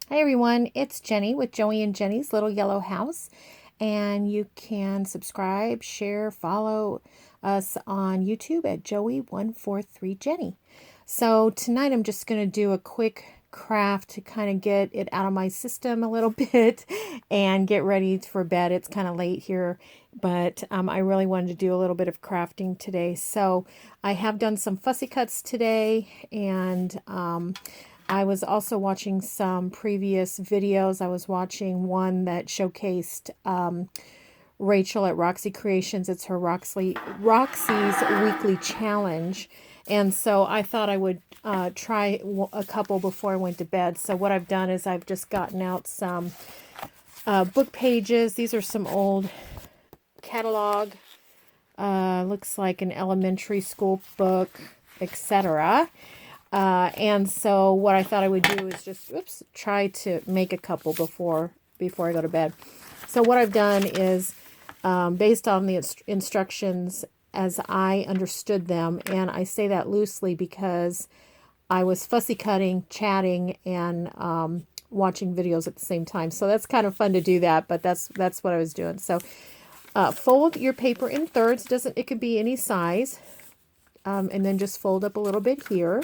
Hi everyone, it's Jenny with Joey and Jenny's Little Yellow House, and you can subscribe, share, follow us on YouTube at Joey143Jenny. So tonight I'm just going to do a quick craft to kind of get it out of my system a little bit and get ready for bed. It's kind of late here, but I really wanted to do a little bit of crafting today. So I have done some fussy cuts today, and I was also watching some previous videos. I was watching one that showcased Rachel at Roxy Creations. It's her Roxy's weekly challenge. And so I thought I would try a couple before I went to bed. So what I've done is I've just gotten out some book pages. These are some old catalog. Looks like an elementary school book, etc. And so what I thought I would do is just, try to make a couple before I go to bed. So what I've done is, based on the instructions as I understood them, and I say that loosely because I was fussy cutting, chatting, and watching videos at the same time. So that's kind of fun to do that, but that's what I was doing. So fold your paper in thirds. It could be any size, and then just fold up a little bit here.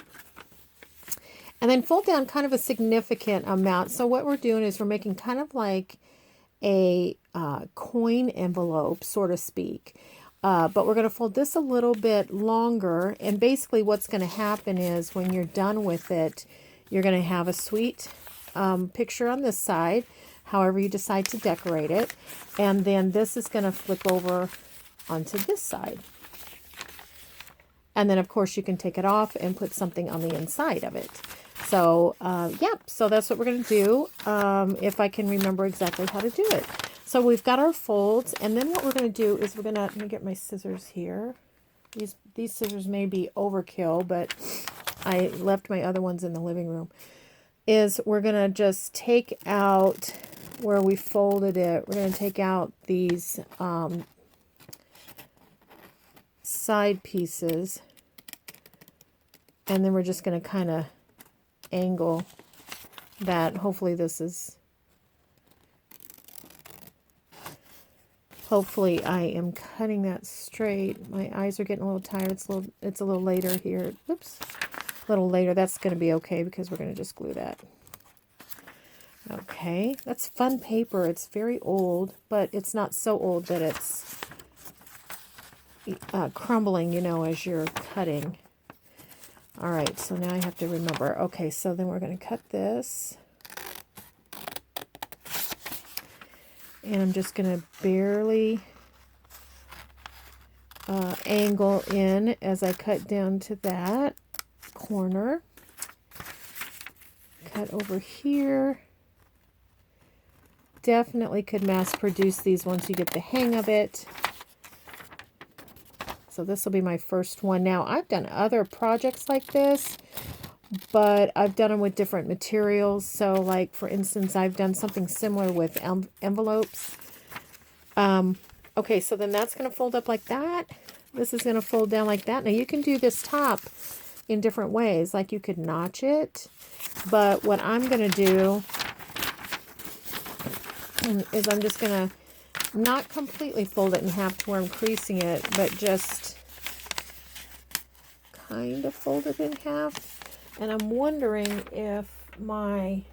And then fold down kind of a significant amount. So what we're doing is we're making kind of like a coin envelope, so to speak. But we're going to fold this a little bit longer. And basically what's going to happen is when you're done with it, you're going to have a sweet picture on this side, however you decide to decorate it. And then this is going to flip over onto this side. And then, of course, you can take it off and put something on the inside of it. So, yeah, so that's what we're going to do, if I can remember exactly how to do it. So we've got our folds, and then what we're going to do is let me get my scissors here. These scissors may be overkill, but I left my other ones in the living room. We're going to just take out where we folded it. We're going to take out these side pieces, and then we're just going to kind of angle that. Hopefully I am cutting that straight. My eyes are getting a little tired. It's a little later here. Oops. A little later. That's going to be okay because we're going to just glue that. Okay. That's fun paper. It's very old, but it's not so old that it's crumbling, as you're cutting. All right, so now I have to remember. Okay, so then we're going to cut this. And I'm just going to barely angle in as I cut down to that corner. Cut over here. Definitely could mass produce these once you get the hang of it. So this will be my first one. Now, I've done other projects like this, but I've done them with different materials. So, like, for instance, I've done something similar with envelopes. Okay, so then that's going to fold up like that. This is going to fold down like that. Now, you can do this top in different ways. Like, you could notch it. But what I'm going to do is I'm just going to not completely fold it in half to where I'm creasing it, but just kind of fold it in half. And I'm wondering if my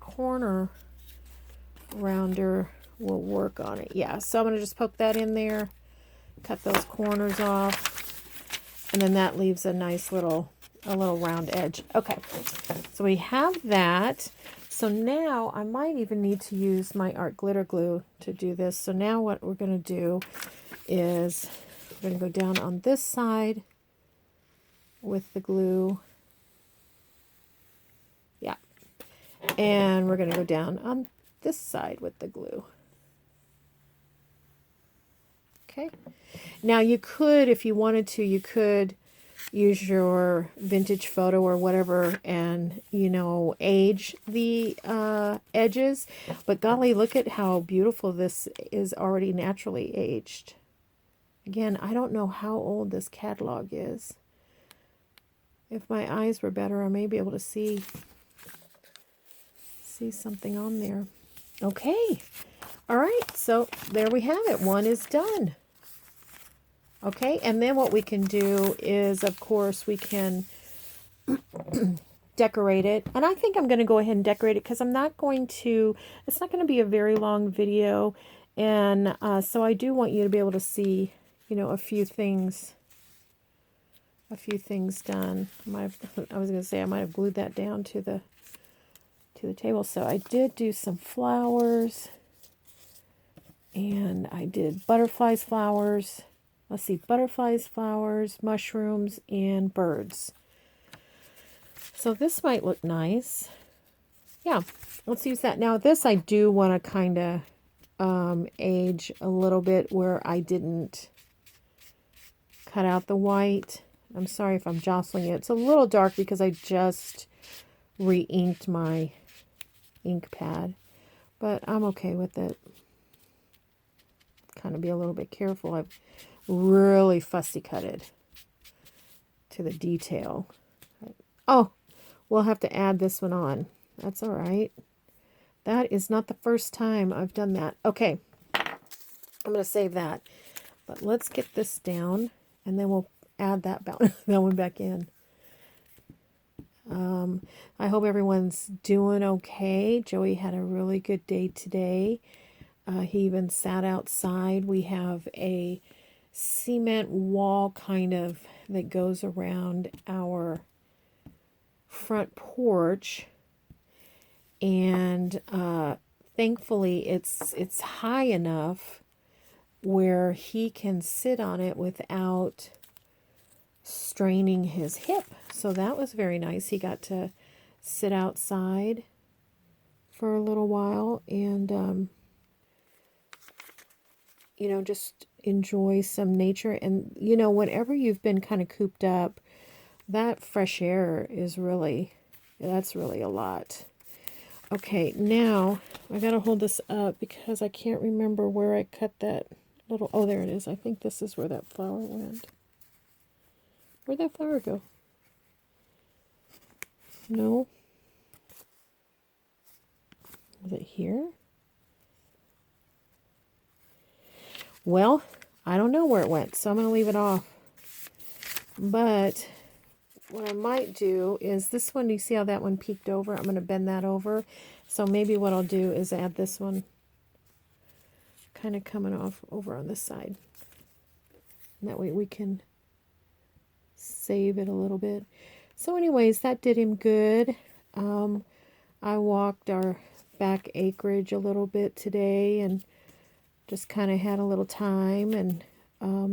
corner rounder will work on it. Yeah, so I'm going to just poke that in there, cut those corners off, and then that leaves a nice little round edge. Okay, so we have that. So now I might even need to use my art glitter glue to do this. So now what we're going to do is we're going to go down on this side with the glue. Yeah. And we're going to go down on this side with the glue. Okay. Now you could, if you wanted to, you could use your vintage photo or whatever and, age the edges. But golly, look at how beautiful this is already naturally aged. Again, I don't know how old this catalog is. If my eyes were better, I may be able to see. see something on there. Okay. All right. So there we have it. One is done. Okay. And then what we can do is, of course, we can decorate it. And I think I'm going to go ahead and decorate it because I'm not going to, it's not going to be a very long video. And so I do want you to be able to see, a few things done. I was going to say I might have glued that down to the table. So I did do some flowers, and I did butterflies, flowers. Let's see, butterflies, flowers, mushrooms, and birds. So this might look nice. Yeah, let's use that. Now this I do want to kind of age a little bit where I didn't cut out the white. I'm sorry if I'm jostling it. It's a little dark because I just re-inked my ink pad, but I'm okay with it. Kind of be a little bit careful. I've really fussy cutted to the detail. Oh, we'll have to add this one on. That's all right. That is not the first time I've done that. Okay, I'm going to save that. But let's get this down, and then we'll add that one back in. I hope everyone's doing okay. Joey had a really good day today. He even sat outside. We have a cement wall kind of that goes around our front porch, and thankfully it's high enough where he can sit on it without straining his hip. So that was very nice. He got to sit outside for a little while and just enjoy some nature. And whenever you've been kind of cooped up, that fresh air is that's really a lot. Okay, now I gotta hold this up because I can't remember where I cut that little, oh, there it is. I think this is where that flower went. Where'd that flower go? No. Is it here? Well, I don't know where it went, so I'm going to leave it off. But what I might do is this one, you see how that one peeked over? I'm going to bend that over. So maybe what I'll do is add this one kind of coming off over on this side. And that way we can save it a little bit. So anyways, that did him good. I walked our back acreage a little bit today and just kind of had a little time, and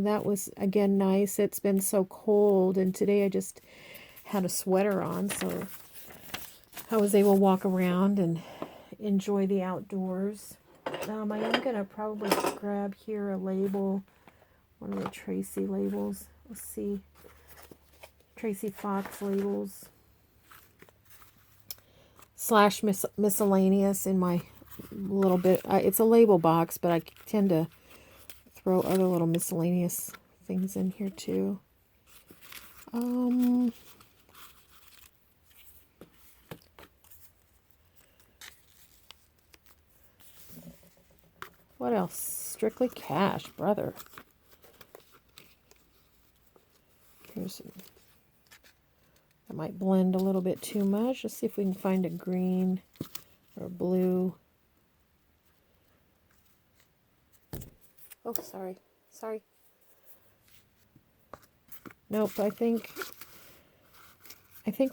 that was again nice. It's been so cold, and today I just had a sweater on, so I was able to walk around and enjoy the outdoors. I am going to probably grab here a label, one of the Tracy labels. Let's see, Tracy Fox labels / miscellaneous in my little bit. It's a label box, but I tend to throw other little miscellaneous things in here too. What else? Strictly Cash, brother. Here's that might blend a little bit too much. Let's see if we can find a green or a blue. Oh, sorry. Nope, I think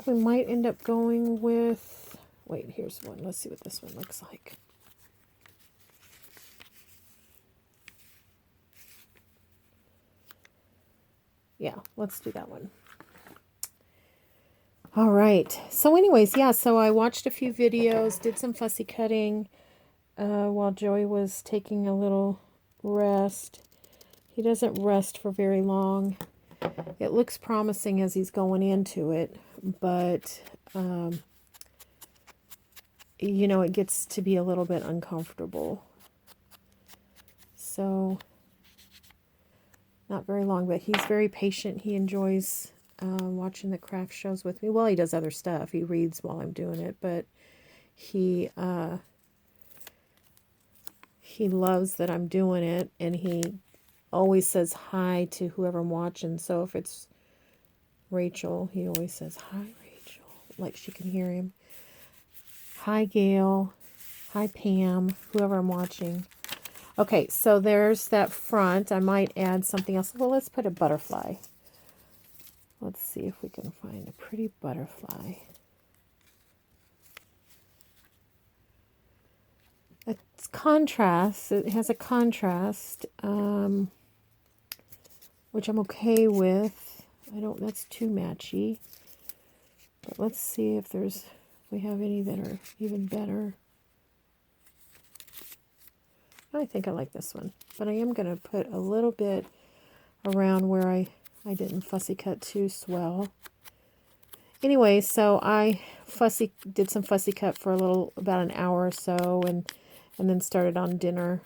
we might end up going with, wait, here's one. Let's see what this one looks like. Yeah, let's do that one. All right. So anyways, yeah, so I watched a few videos, did some fussy cutting while Joey was taking a little rest. He doesn't rest for very long. It looks promising as he's going into it, but it gets to be a little bit uncomfortable. So not very long, but he's very patient. He enjoys watching the craft shows with me. Well, he does other stuff. He reads while I'm doing it, but He loves that I'm doing it, and he always says hi to whoever I'm watching. So if it's Rachel, he always says, "Hi, Rachel," like she can hear him. Hi, Gail. Hi, Pam, whoever I'm watching. Okay, so there's that front. I might add something else. Well, let's put a butterfly. Let's see if we can find a pretty butterfly. It's contrast. It has a contrast, which I'm okay with. That's too matchy. But let's see if we have any that are even better. I think I like this one. But I am going to put a little bit around where I didn't fussy cut too swell. Anyway, so I did some fussy cut for about an hour or so, and then started on dinner.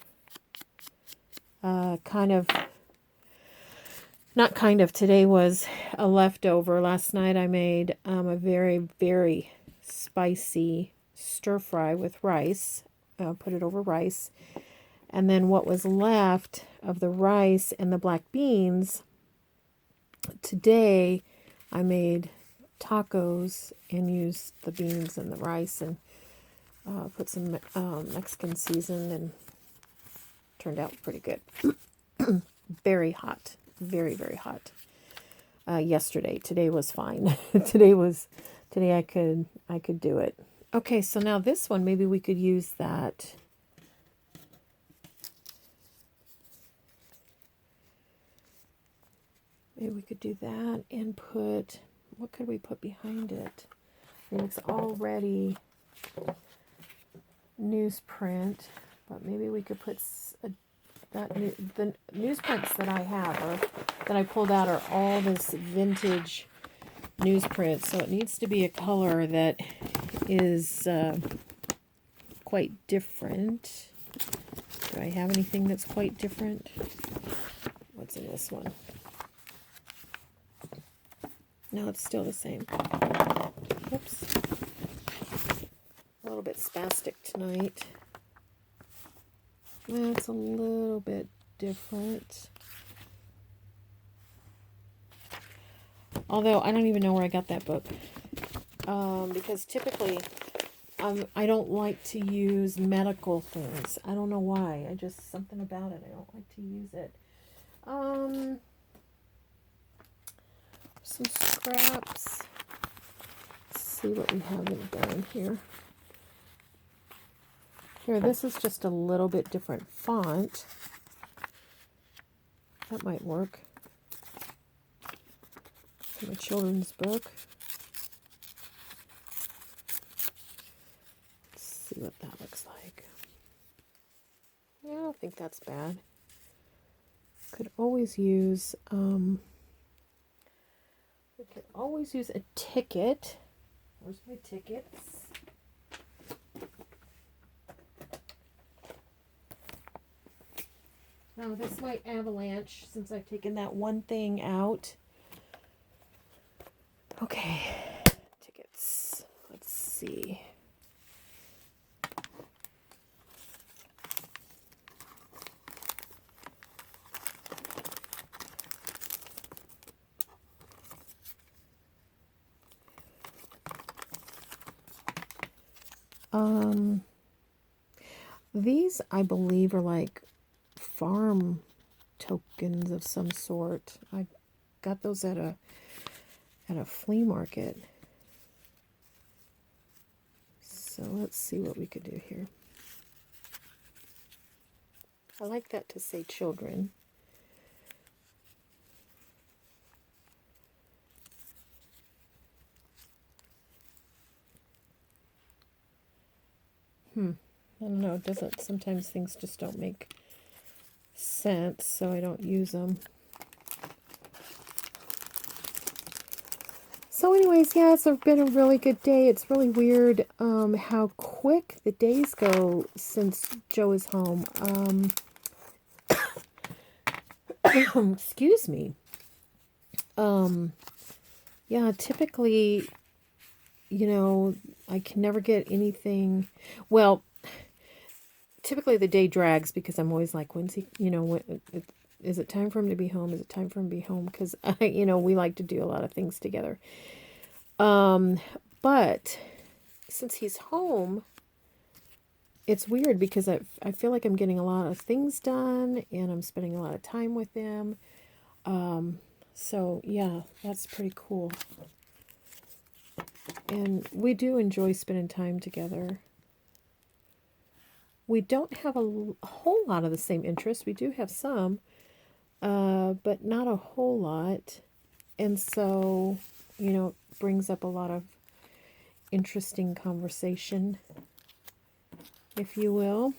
Today was a leftover. Last night I made a very, very spicy stir fry with rice. Put it over rice. And then what was left of the rice and the black beans, today I made tacos and used the beans and the rice and put some Mexican season, and turned out pretty good. Very hot. Very, very hot. Yesterday. Today was fine. Today I could do it. Okay, so now this one, maybe we could use that. Maybe we could do that and put, what could we put behind it? I mean, it's already newsprint, but maybe we could put the newsprints that I have, that I pulled out, are all this vintage newsprint, so it needs to be a color that is quite different. Do I have anything that's quite different? What's in this one? No, it's still the same. Whoops. A little bit spastic tonight. That's a little bit different. Although I don't even know where I got that book. Because typically I don't like to use medical things. I don't know why. Something about it. I don't like to use it. Some scraps. Let's see what we haven't done here. Here, this is just a little bit different font. That might work. My children's book. Let's see what that looks like. Yeah, I don't think that's bad. Could always use we could always use a ticket. Where's my tickets? Now this might avalanche since I've taken that one thing out. Okay, tickets. Let's see. These I believe are like farm tokens of some sort. I got those at a flea market. So let's see what we could do here. I like that to say children. I don't know, it doesn't, sometimes things just don't make sense, so I don't use them. So anyways, yeah, it's been a really good day. It's really weird how quick the days go since Joe is home. Excuse me. Yeah, typically, you know, I can never get anything. Well, typically the day drags because I'm always like, when's he, is it time for him to be home? Is it time for him to be home? Because we like to do a lot of things together. But since he's home, it's weird because I feel like I'm getting a lot of things done and I'm spending a lot of time with him. So yeah, that's pretty cool. And we do enjoy spending time together. We don't have a whole lot of the same interests. We do have some, but not a whole lot. And so, it brings up a lot of interesting conversation, if you will.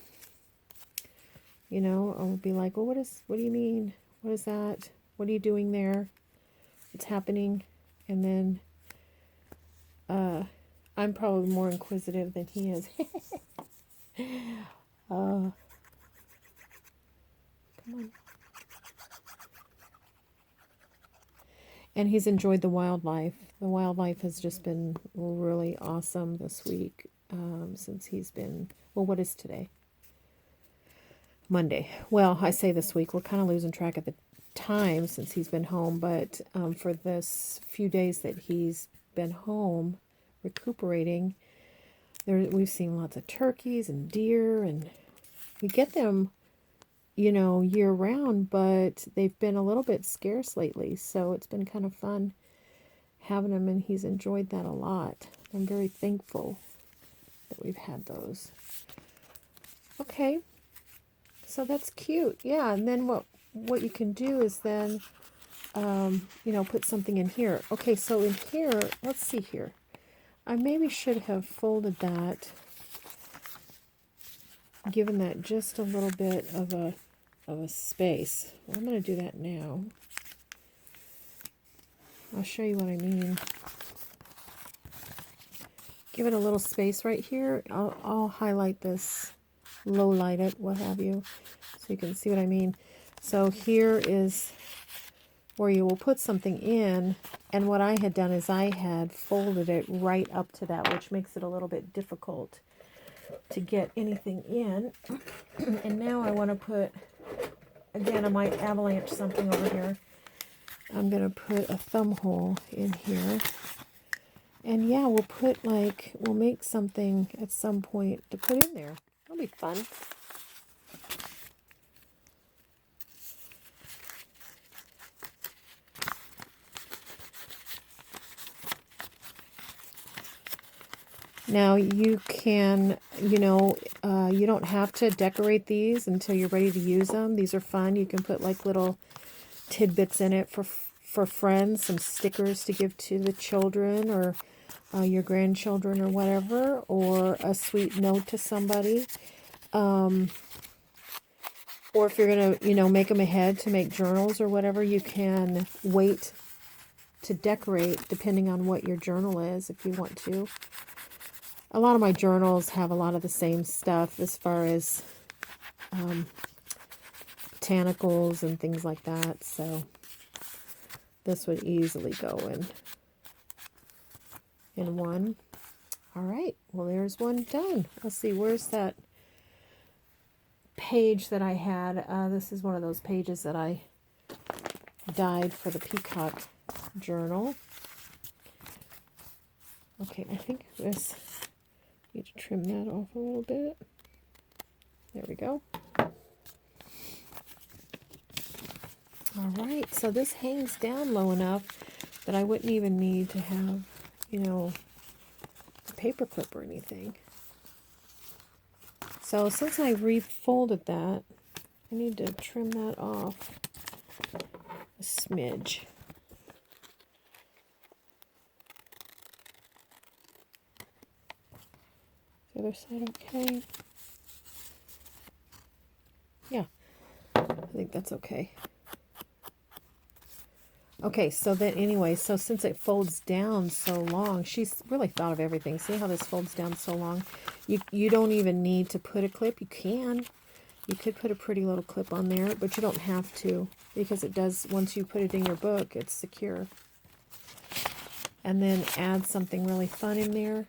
I'll be like, well, what do you mean? What is that? What are you doing there? What's happening? And then, I'm probably more inquisitive than he is. Come on. And he's enjoyed the wildlife. The wildlife has just been really awesome this week, since he's been, well, what is today? Monday. Well, I say this week, we're kind of losing track of the time since he's been home, but for this few days that he's been home recuperating, we've seen lots of turkeys and deer, and we get them, year round, but they've been a little bit scarce lately, so it's been kind of fun having them, and he's enjoyed that a lot. I'm very thankful that we've had those. Okay, so that's cute. Yeah, and then what you can do is then, put something in here. Okay, so in here, let's see here. I maybe should have folded that, given that just a little bit of a space. Well, I'm going to do that now. I'll show you what I mean. Give it a little space right here. I'll highlight this, low light it, what have you, so you can see what I mean. So here is where you will put something in, and what I had done is I had folded it right up to that, which makes it a little bit difficult to get anything in. And now I want to put, again, I might avalanche something over here. I'm going to put a thumb hole in here. And yeah, we'll make something at some point to put in there. That'll be fun. Now you can, you don't have to decorate these until you're ready to use them. These are fun. You can put like little tidbits in it for friends, some stickers to give to the children or your grandchildren or whatever, or a sweet note to somebody. Or if you're going to, make them ahead to make journals or whatever, you can wait to decorate depending on what your journal is if you want to. A lot of my journals have a lot of the same stuff as far as botanicals and things like that, so this would easily go in one. All right, well, there's one done. Let's see, where's that page that I had? This is one of those pages that I dyed for the peacock journal. Okay, I think this, need to trim that off a little bit. There we go. All right, so this hangs down low enough that I wouldn't even need to have, a paper clip or anything. So since I refolded that, I need to trim that off a smidge. The other side okay? Yeah, I think that's okay. Okay, so then anyway, so since it folds down so long, she's really thought of everything. See how this folds down so long? You don't even need to put a clip. You can. You could put a pretty little clip on there, but you don't have to, because it does, once you put it in your book, it's secure. and then add something really fun in there.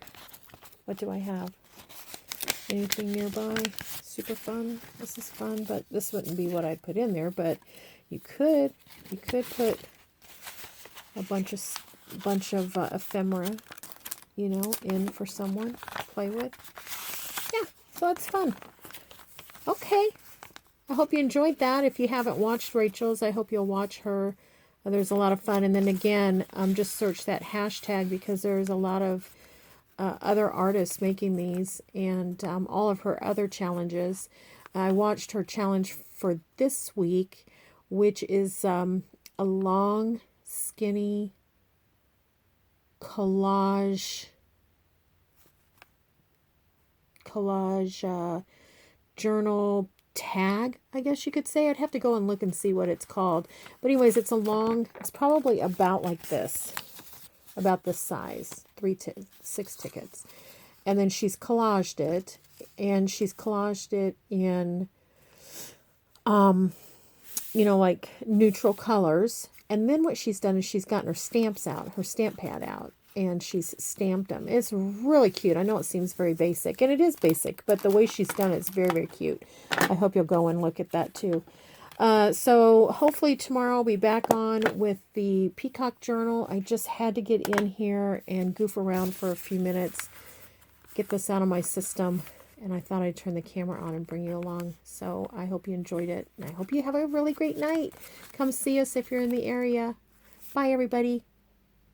What do I have? Anything nearby? Super fun. This is fun, but this wouldn't be what I'd put in there, but you could put a bunch of ephemera, you know, in for someone to play with. Yeah, so that's fun. Okay. I hope you enjoyed that. If you haven't watched Rachel's, I hope you'll watch her. There's a lot of fun. And then again, just search that hashtag because there's a lot of other artists making these and all of her other challenges. I watched her challenge for this week, which is a long, skinny collage journal tag, I guess you could say. I'd have to go and look and see what it's called. But anyways, it's it's probably about like this, about this size, 6 tickets. And then she's collaged it, and she's collaged it in, you know, like neutral colors. And then what she's done is she's gotten her stamps out, her stamp pad out, and she's stamped them. It's really cute. I know it seems very basic, and it is basic, but the way she's done it is very, very cute. I hope you'll go and look at that too. So hopefully tomorrow I'll be back on with the Peacock Journal. I just had to get in here and goof around for a few minutes, get this out of my system, and I thought I'd turn the camera on and bring you along. So I hope you enjoyed it, and I hope you have a really great night. Come see us if you're in the area. Bye, everybody.